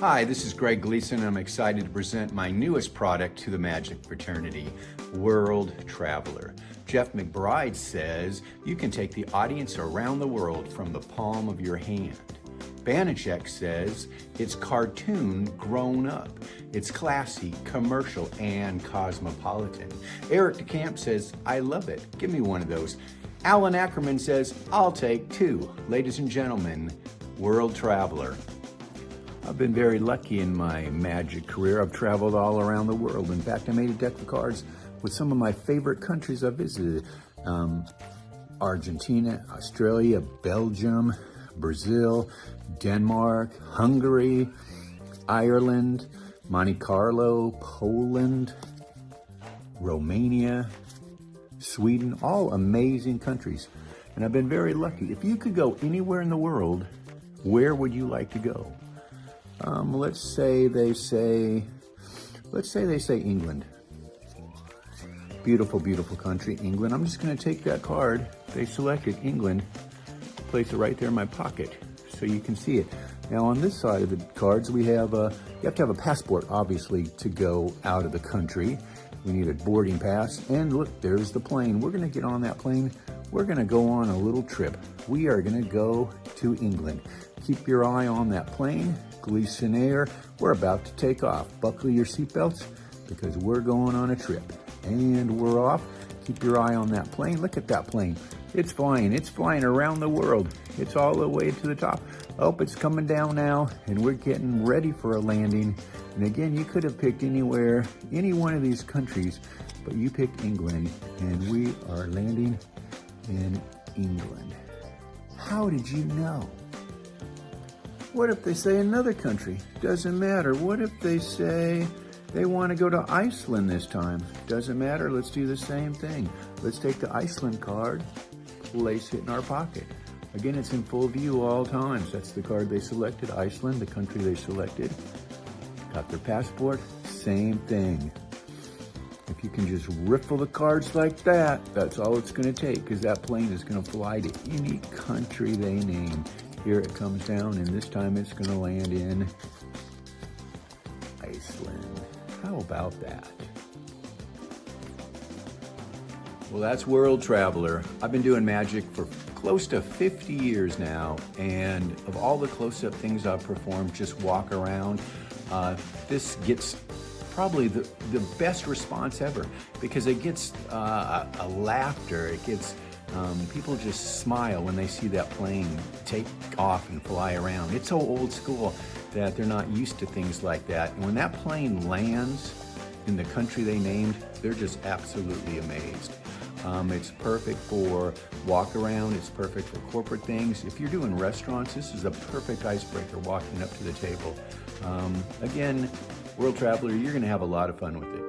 Hi, this is Greg Gleason, and I'm excited to present my newest product to the Magic fraternity, World Traveler. Jeff McBride says you can take the audience around the world from the palm of your hand. Banachek says it's cartoon grown up. It's classy, commercial, and cosmopolitan. Eric DeCamp says, I love it. Give me one of those. Alan Ackerman says, I'll take two. Ladies and gentlemen, World Traveler. I've been very lucky in my magic career. I've traveled all around the world. In fact, I made a deck of cards with some of my favorite countries I've visited. Argentina, Australia, Belgium, Brazil, Denmark, Hungary, Ireland, Monte Carlo, Poland, Romania, Sweden, all amazing countries. And I've been very lucky. If you could go anywhere in the world, where would you like to go? Let's say they say England. Beautiful, beautiful country, England. I'm just gonna take that card. They selected England, place it right there in my pocket so you can see it. Now on this side of the cards, we have, you have to have a passport, obviously, to go out of the country. We need a boarding pass, and look, there's the plane. We're gonna get on that plane. We're gonna go on a little trip. We are gonna go to England. Keep your eye on that plane, Gleason Air. We're about to take off. Buckle your seatbelts because we're going on a trip. And we're off. Keep your eye on that plane. Look at that plane. It's flying around the world. It's all the way to the top. Oh, it's coming down now, and we're getting ready for a landing. And again, you could have picked anywhere, any one of these countries, but you picked England, and we are landing in England. How did you know? What if they say another country? Doesn't matter. What if they say they want to go to Iceland this time? Doesn't matter. Let's do the same thing. Let's take the Iceland card, place it in our pocket. Again, it's in full view all times. That's the card they selected, Iceland, the country they selected. Got their passport, same thing. If you can just riffle the cards like that, that's all it's gonna take, because that plane is gonna fly to any country they name. Here it comes down, and this time it's gonna land in Iceland. How about that? Well, that's World Traveler. I've been doing magic for close to 50 years now, and of all the close-up things I've performed, just walk around, this gets probably the best response ever, because it gets a laughter. It gets people just smile when they see that plane take off and fly around. It's so old school that they're not used to things like that. And when that plane lands in the country they named, they're just absolutely amazed. It's perfect for walk around. It's perfect for corporate things. If you're doing restaurants, this is a perfect icebreaker walking up to the table. Again, World Traveler, you're gonna have a lot of fun with it.